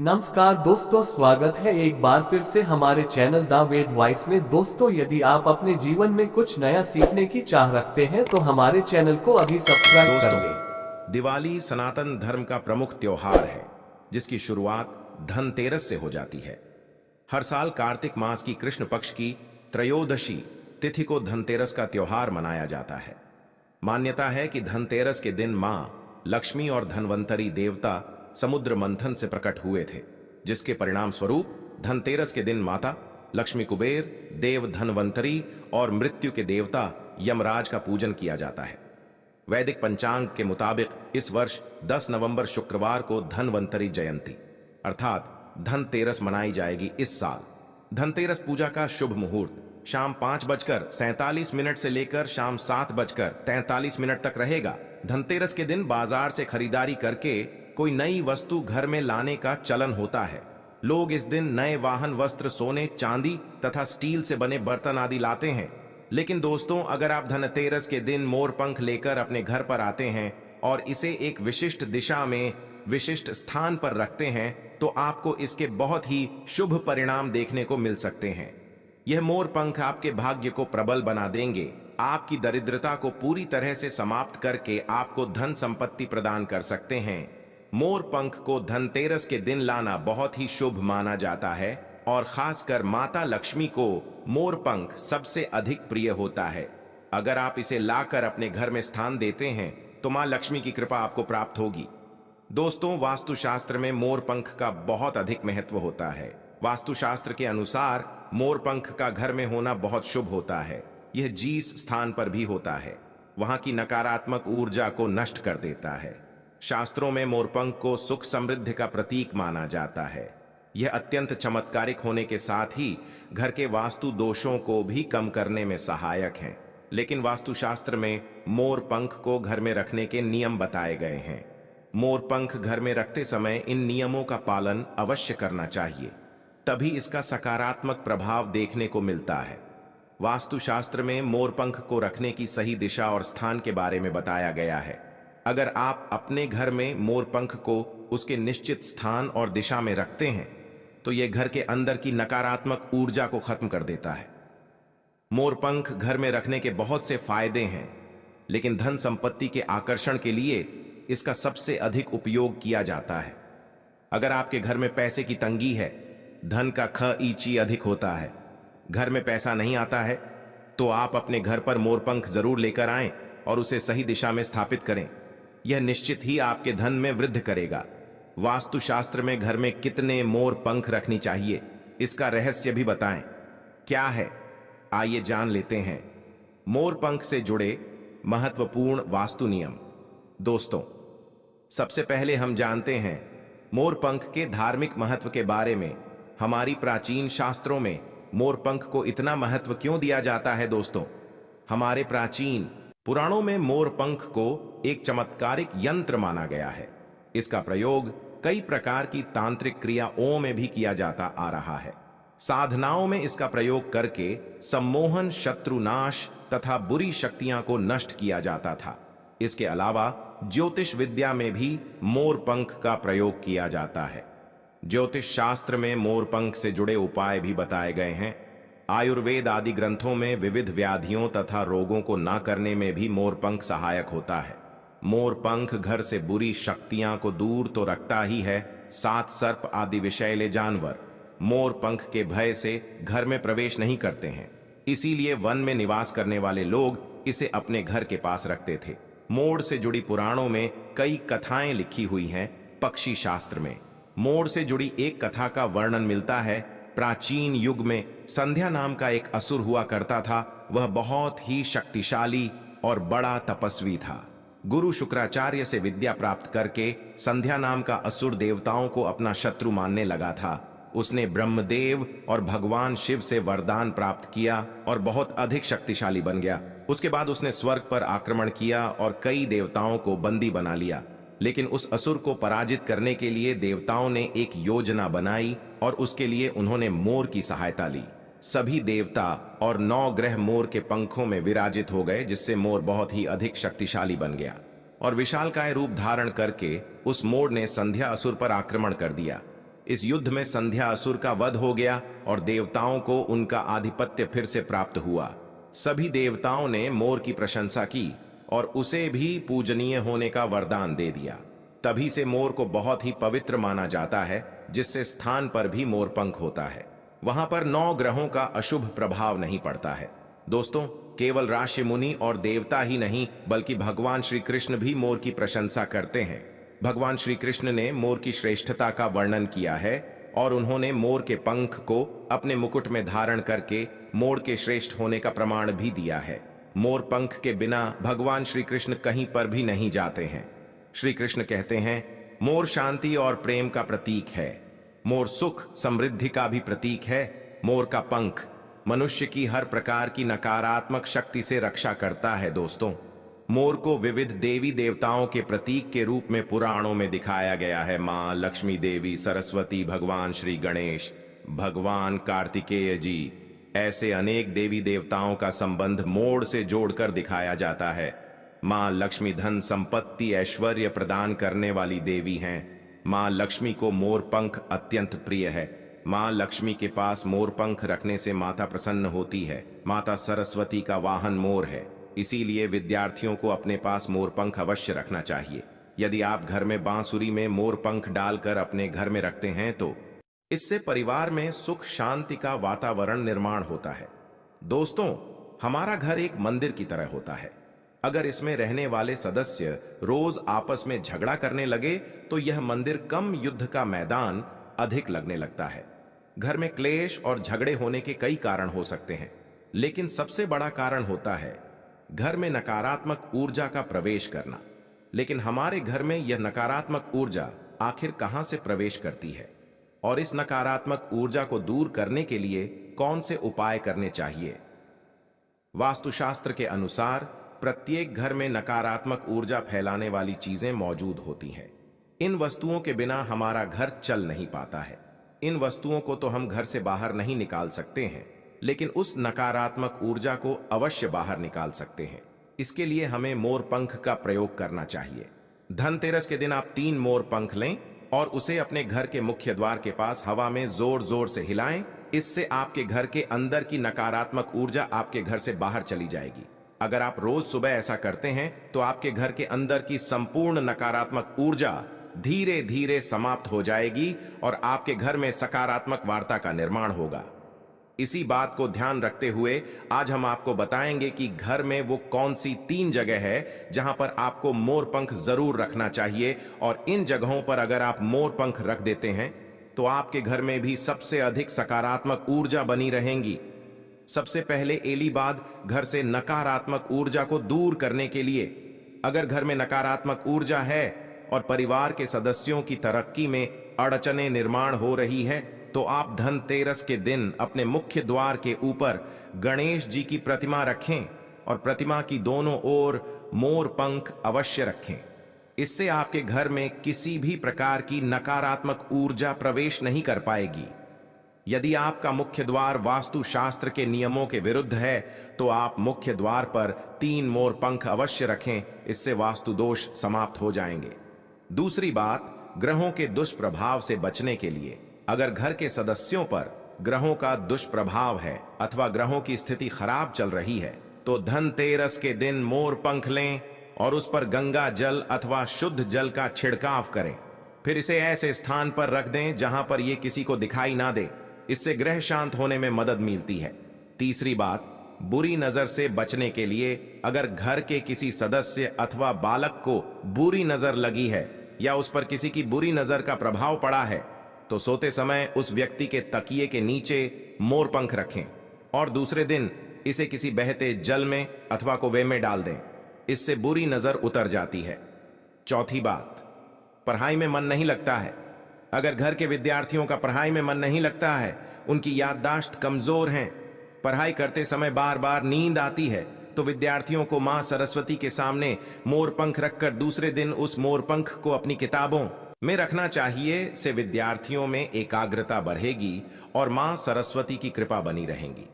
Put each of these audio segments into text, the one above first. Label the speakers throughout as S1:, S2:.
S1: नमस्कार दोस्तों, स्वागत है एक बार फिर से हमारे चैनल द वेद वॉइस में। दोस्तों, यदि आप अपने जीवन में कुछ नया सीखने की चाह रखते हैं तो हमारे चैनल को अभी सब्सक्राइब कर
S2: दोस्तों,
S1: लें।
S2: दिवाली सनातन धर्म का प्रमुख त्योहार है जिसकी शुरुआत धनतेरस से हो जाती है। हर साल कार्तिक मास की कृष्ण पक्ष की त्रयोदशी तिथि को धनतेरस का त्योहार मनाया जाता है। मान्यता है कि धनतेरस के दिन मां लक्ष्मी और धनवंतरी देवता समुद्र मंथन से प्रकट हुए थे, जिसके परिणाम स्वरूप धनतेरस के दिन माता लक्ष्मी, कुबेर, देव धनवंतरी और मृत्यु के देवता यमराज का पूजन किया जाता है। वैदिक पंचांग के मुताबिक इस वर्ष 10 नवंबर शुक्रवार को धनवंतरी जयंती अर्थात धनतेरस मनाई जाएगी। इस साल धनतेरस पूजा का शुभ मुहूर्त शाम 5:47 से लेकर शाम 7:43 तक रहेगा। धनतेरस के दिन बाजार से खरीदारी करके कोई नई वस्तु घर में लाने का चलन होता है। लोग इस दिन नए वाहन, वस्त्र, सोने, चांदी तथा स्टील से बने बर्तन आदि लाते हैं। लेकिन दोस्तों, अगर आप धनतेरस के दिन मोर पंख लेकर अपने घर पर आते हैं और इसे एक विशिष्ट दिशा में विशिष्ट स्थान पर रखते हैं तो आपको इसके बहुत ही शुभ परिणाम देखने को मिल सकते हैं। यह मोर पंख आपके भाग्य को प्रबल बना देंगे, आपकी दरिद्रता को पूरी तरह से समाप्त करके आपको धन संपत्ति प्रदान कर सकते हैं। मोर पंख को धनतेरस के दिन लाना बहुत ही शुभ माना जाता है और खासकर माता लक्ष्मी को मोर पंख सबसे अधिक प्रिय होता है। अगर आप इसे लाकर अपने घर में स्थान देते हैं तो मां लक्ष्मी की कृपा आपको प्राप्त होगी। दोस्तों, वास्तुशास्त्र में मोर पंख का बहुत अधिक महत्व होता है। वास्तुशास्त्र के अनुसार मोर पंख का घर में होना बहुत शुभ होता है। यह जिस स्थान पर भी होता है वहां की नकारात्मक ऊर्जा को नष्ट कर देता है। शास्त्रों में मोरपंख को सुख समृद्धि का प्रतीक माना जाता है। यह अत्यंत चमत्कारिक होने के साथ ही घर के वास्तु दोषों को भी कम करने में सहायक है। लेकिन वास्तुशास्त्र में मोर पंख को घर में रखने के नियम बताए गए हैं। मोर पंख घर में रखते समय इन नियमों का पालन अवश्य करना चाहिए, तभी इसका सकारात्मक प्रभाव देखने को मिलता है। वास्तुशास्त्र में मोर पंख को रखने की सही दिशा और स्थान के बारे में बताया गया है। अगर आप अपने घर में मोर पंख को उसके निश्चित स्थान और दिशा में रखते हैं तो यह घर के अंदर की नकारात्मक ऊर्जा को खत्म कर देता है। मोर पंख घर में रखने के बहुत से फायदे हैं, लेकिन धन संपत्ति के आकर्षण के लिए इसका सबसे अधिक उपयोग किया जाता है। अगर आपके घर में पैसे की तंगी है, धन का खर्च अधिक होता है, घर में पैसा नहीं आता है, तो आप अपने घर पर मोर पंख जरूर लेकर आएं और उसे सही दिशा में स्थापित करें। यह निश्चित ही आपके धन में वृद्धि करेगा। वास्तुशास्त्र में घर में कितने मोर पंख रखनी चाहिए, इसका रहस्य भी बताएं। क्या है, आइए जान लेते हैं। मोर पंख से जुड़े महत्वपूर्ण वास्तु नियम। दोस्तों, सबसे पहले हम जानते हैं मोर पंख के धार्मिक महत्व के बारे में। हमारी प्राचीन शास्त्रों में मोर पंख को इतना महत्व क्यों दिया जाता है? दोस्तों, हमारे प्राचीन पुराणों में मोर पंख को एक चमत्कारिक यंत्र माना गया है। इसका प्रयोग कई प्रकार की तांत्रिक क्रियाओं में भी किया जाता आ रहा है। साधनाओं में इसका प्रयोग करके सम्मोहन, शत्रुनाश तथा बुरी शक्तियां को नष्ट किया जाता था। इसके अलावा ज्योतिष विद्या में भी मोर पंख का प्रयोग किया जाता है। ज्योतिष शास्त्र में मोर पंख से जुड़े उपाय भी बताए गए हैं। आयुर्वेद आदि ग्रंथों में विविध व्याधियों तथा रोगों को न करने में भी मोर पंख सहायक होता है। मोर पंख घर से बुरी शक्तियां को दूर तो रखता ही है, साथ सर्प आदि विषैले जानवर मोर पंख के भय से घर में प्रवेश नहीं करते हैं। इसीलिए वन में निवास करने वाले लोग इसे अपने घर के पास रखते थे। मोर से जुड़ी पुराणों में कई कथाएं लिखी हुई हैं। पक्षी शास्त्र में मोर से जुड़ी एक कथा का वर्णन मिलता है। प्राचीन युग में संध्या नाम का एक असुर हुआ करता था। वह बहुत ही शक्तिशाली और बड़ा तपस्वी था। गुरु शुक्राचार्य से विद्या प्राप्त करके संध्या नाम का असुर देवताओं को अपना शत्रु मानने लगा था। उसने ब्रह्मदेव और भगवान शिव से वरदान प्राप्त किया और बहुत अधिक शक्तिशाली बन गया। उसके बाद उसने स्वर्ग पर आक्रमण किया और कई देवताओं को बंदी बना लिया। लेकिन उस असुर को पराजित करने के लिए देवताओं ने एक योजना बनाई और उसके लिए उन्होंने मोर की सहायता ली। सभी देवता और 9 ग्रह मोर के पंखों में विराजित हो गए, जिससे मोर बहुत ही अधिक शक्तिशाली बन गया और विशालकाय रूप धारण करके उस मोर ने संध्या असुर पर आक्रमण कर दिया। इस युद्ध में संध्या असुर का वध हो गया और देवताओं को उनका आधिपत्य फिर से प्राप्त हुआ। सभी देवताओं ने मोर की प्रशंसा की और उसे भी पूजनीय होने का वरदान दे दिया। तभी से मोर को बहुत ही पवित्र माना जाता है, जिससे स्थान पर भी मोर पंख होता है वहां पर 9 ग्रहों का अशुभ प्रभाव नहीं पड़ता है। दोस्तों, केवल ऋषि मुनि और देवता ही नहीं बल्कि भगवान श्री कृष्ण भी मोर की प्रशंसा करते हैं। भगवान श्री कृष्ण ने मोर की श्रेष्ठता का वर्णन किया है और उन्होंने मोर के पंख को अपने मुकुट में धारण करके मोर के श्रेष्ठ होने का प्रमाण भी दिया है। मोर पंख के बिना भगवान श्री कृष्ण कहीं पर भी नहीं जाते हैं। श्री कृष्ण कहते हैं, मोर शांति और प्रेम का प्रतीक है, मोर सुख समृद्धि का भी प्रतीक है। मोर का पंख मनुष्य की हर प्रकार की नकारात्मक शक्ति से रक्षा करता है। दोस्तों, मोर को विविध देवी देवताओं के प्रतीक के रूप में पुराणों में दिखाया गया है। मां लक्ष्मी देवी, सरस्वती, भगवान श्री गणेश, भगवान कार्तिकेय जी, ऐसे अनेक देवी देवताओं का संबंध मोर से जोड़कर दिखाया जाता है। मां लक्ष्मी धन संपत्ति ऐश्वर्य प्रदान करने वाली देवी हैं। मां लक्ष्मी को मोर पंख अत्यंत प्रिय है। मां लक्ष्मी के पास मोर पंख रखने से माता प्रसन्न होती है। माता सरस्वती का वाहन मोर है, इसीलिए विद्यार्थियों को अपने पास मोर पंख अवश्य रखना चाहिए। यदि आप घर में बांसुरी में मोर पंख डालकर अपने घर में रखते हैं तो इससे परिवार में सुख शांति का वातावरण निर्माण होता है। दोस्तों, हमारा घर एक मंदिर की तरह होता है। अगर इसमें रहने वाले सदस्य रोज आपस में झगड़ा करने लगे तो यह मंदिर कम युद्ध का मैदान अधिक लगने लगता है। घर में क्लेश और झगड़े होने के कई कारण हो सकते हैं, लेकिन सबसे बड़ा कारण होता है घर में नकारात्मक ऊर्जा का प्रवेश करना। लेकिन हमारे घर में यह नकारात्मक ऊर्जा आखिर कहां से प्रवेश करती है और इस नकारात्मक ऊर्जा को दूर करने के लिए कौन से उपाय करने चाहिए? वास्तुशास्त्र के अनुसार प्रत्येक घर में नकारात्मक ऊर्जा फैलाने वाली चीजें मौजूद होती हैं। इन वस्तुओं के बिना हमारा घर चल नहीं पाता है। इन वस्तुओं को तो हम घर से बाहर नहीं निकाल सकते हैं, लेकिन उस नकारात्मक ऊर्जा को अवश्य बाहर निकाल सकते हैं। इसके लिए हमें मोर पंख का प्रयोग करना चाहिए। धनतेरस के दिन आप 3 मोर पंख लें और उसे अपने घर के मुख्य द्वार के पास हवा में जोर जोर से हिलाएं। इससे आपके घर के अंदर की नकारात्मक ऊर्जा आपके घर से बाहर चली जाएगी। अगर आप रोज सुबह ऐसा करते हैं तो आपके घर के अंदर की संपूर्ण नकारात्मक ऊर्जा धीरे धीरे समाप्त हो जाएगी और आपके घर में सकारात्मक वार्ता का निर्माण होगा। इसी बात को ध्यान रखते हुए आज हम आपको बताएंगे कि घर में वो कौन सी 3 जगह है जहां पर आपको मोर पंख जरूर रखना चाहिए, और इन जगहों पर अगर आप मोर पंख रख देते हैं तो आपके घर में भी सबसे अधिक सकारात्मक ऊर्जा बनी रहेंगी। सबसे पहले एलीबाद घर से नकारात्मक ऊर्जा को दूर करने के लिए, अगर घर में नकारात्मक ऊर्जा है और परिवार के सदस्यों की तरक्की में अड़चनें निर्माण हो रही है तो आप धनतेरस के दिन अपने मुख्य द्वार के ऊपर गणेश जी की प्रतिमा रखें और प्रतिमा की दोनों ओर मोर पंख अवश्य रखें। इससे आपके घर में किसी भी प्रकार की नकारात्मक ऊर्जा प्रवेश नहीं कर पाएगी। यदि आपका मुख्य द्वार वास्तुशास्त्र के नियमों के विरुद्ध है तो आप मुख्य द्वार पर 3 मोर पंख अवश्य रखें, इससे वास्तु दोष समाप्त हो जाएंगे। दूसरी बात, ग्रहों के दुष्प्रभाव से बचने के लिए अगर घर के सदस्यों पर ग्रहों का दुष्प्रभाव है अथवा ग्रहों की स्थिति खराब चल रही है तो धनतेरस के दिन मोर पंख लें और उस पर गंगा जल अथवा शुद्ध जल का छिड़काव करें। फिर इसे ऐसे स्थान पर रख दें जहां पर यह किसी को दिखाई ना दे। इससे ग्रह शांत होने में मदद मिलती है। तीसरी बात, बुरी नजर से बचने के लिए अगर घर के किसी सदस्य अथवा बालक को बुरी नजर लगी है या उस पर किसी की बुरी नजर का प्रभाव पड़ा है तो सोते समय उस व्यक्ति के तकिए के नीचे मोर पंख रखें और दूसरे दिन इसे किसी बहते जल में अथवा कुएं में डाल दें। इससे बुरी नजर उतर जाती है। चौथी बात, पढ़ाई में मन नहीं लगता है। अगर घर के विद्यार्थियों का पढ़ाई में मन नहीं लगता है, उनकी याददाश्त कमजोर है, पढ़ाई करते समय बार बार नींद आती है, तो विद्यार्थियों को मां सरस्वती के सामने मोर पंख रखकर दूसरे दिन उस मोर पंख को अपनी किताबों में रखना चाहिए। से विद्यार्थियों में एकाग्रता बढ़ेगी और मां सरस्वती की कृपा बनी रहेगी।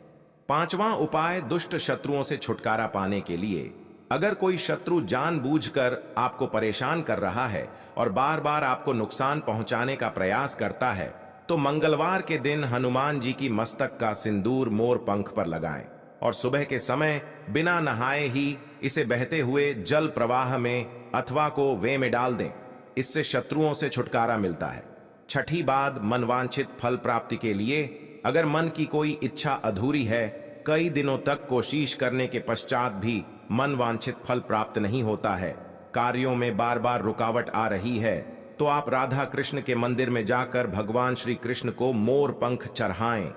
S2: 5वां उपाय, दुष्ट शत्रुओं से छुटकारा पाने के लिए अगर कोई शत्रु जानबूझकर आपको परेशान कर रहा है और बार बार आपको नुकसान पहुंचाने का प्रयास करता है तो मंगलवार के दिन हनुमान जी की मस्तक का सिंदूर मोर पंख पर लगाएं और सुबह के समय बिना नहाए ही इसे बहते हुए जल प्रवाह में अथवा को वे में डाल दें। इससे शत्रुओं से छुटकारा मिलता है। छठी बात, मनवांछित फल प्राप्ति के लिए अगर मन की कोई इच्छा अधूरी है, कई दिनों तक कोशिश करने के पश्चात भी मनवांछित फल प्राप्त नहीं होता है, कार्यों में बार बार रुकावट आ रही है, तो आप राधा कृष्ण के मंदिर में जाकर भगवान श्री कृष्ण को मोर पंख चढ़ाएं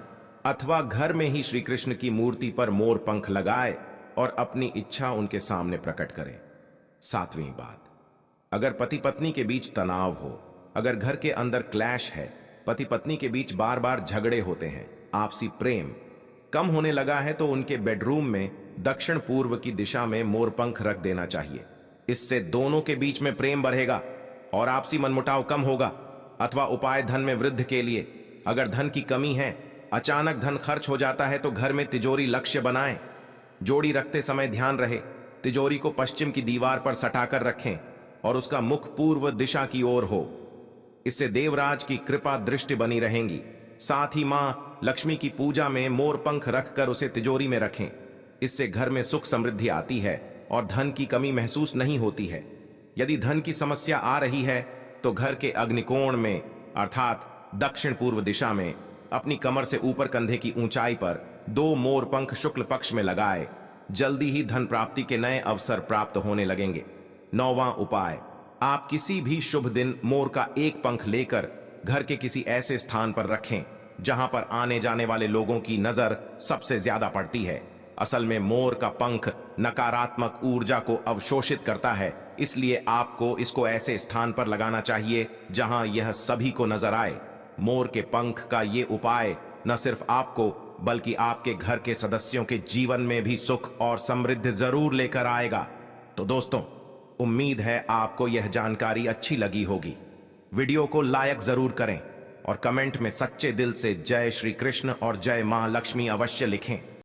S2: अथवा घर में ही श्री कृष्ण की मूर्ति पर मोर पंख लगाए और अपनी इच्छा उनके सामने प्रकट करें। सातवीं बात, अगर पति पत्नी के बीच तनाव हो, अगर घर के अंदर क्लैश है, पति पत्नी के बीच बार बार झगड़े होते हैं, आपसी प्रेम कम होने लगा है, तो उनके बेडरूम में दक्षिण पूर्व की दिशा में मोरपंख रख देना चाहिए। इससे दोनों के बीच में प्रेम बढ़ेगा और आपसी मनमुटाव कम होगा। अथवा उपाय, धन में वृद्धि के लिए, अगर धन की कमी है, अचानक धन खर्च हो जाता है, तो घर में तिजोरी लक्ष्य बनाएं। जोड़ी रखते समय ध्यान रहे तिजोरी को पश्चिम की दीवार पर सटाकर रखें और उसका मुख पूर्व दिशा की ओर हो। इससे देवराज की कृपा दृष्टि बनी रहेंगी। साथ ही मां लक्ष्मी की पूजा में मोर पंख रखकर उसे तिजोरी में रखें। इससे घर में सुख समृद्धि आती है और धन की कमी महसूस नहीं होती है। यदि धन की समस्या आ रही है तो घर के अग्निकोण में अर्थात दक्षिण पूर्व दिशा में अपनी कमर से ऊपर कंधे की ऊंचाई पर 2 मोर पंख शुक्ल पक्ष में लगाए। जल्दी ही धन प्राप्ति के नए अवसर प्राप्त होने लगेंगे। 9वां उपाय, आप किसी भी शुभ दिन मोर का एक पंख लेकर घर के किसी ऐसे स्थान पर रखें जहां पर आने जाने वाले लोगों की नजर सबसे ज्यादा पड़ती है। असल में मोर का पंख नकारात्मक ऊर्जा को अवशोषित करता है, इसलिए आपको इसको ऐसे स्थान पर लगाना चाहिए जहां यह सभी को नजर आए। मोर के पंख का ये उपाय न सिर्फ आपको बल्कि आपके घर के सदस्यों के जीवन में भी सुख और समृद्धि जरूर लेकर आएगा। तो दोस्तों, उम्मीद है आपको यह जानकारी अच्छी लगी होगी। वीडियो को लाइक जरूर करें और कमेंट में सच्चे दिल से जय श्री कृष्ण और जय मां लक्ष्मी अवश्य लिखें।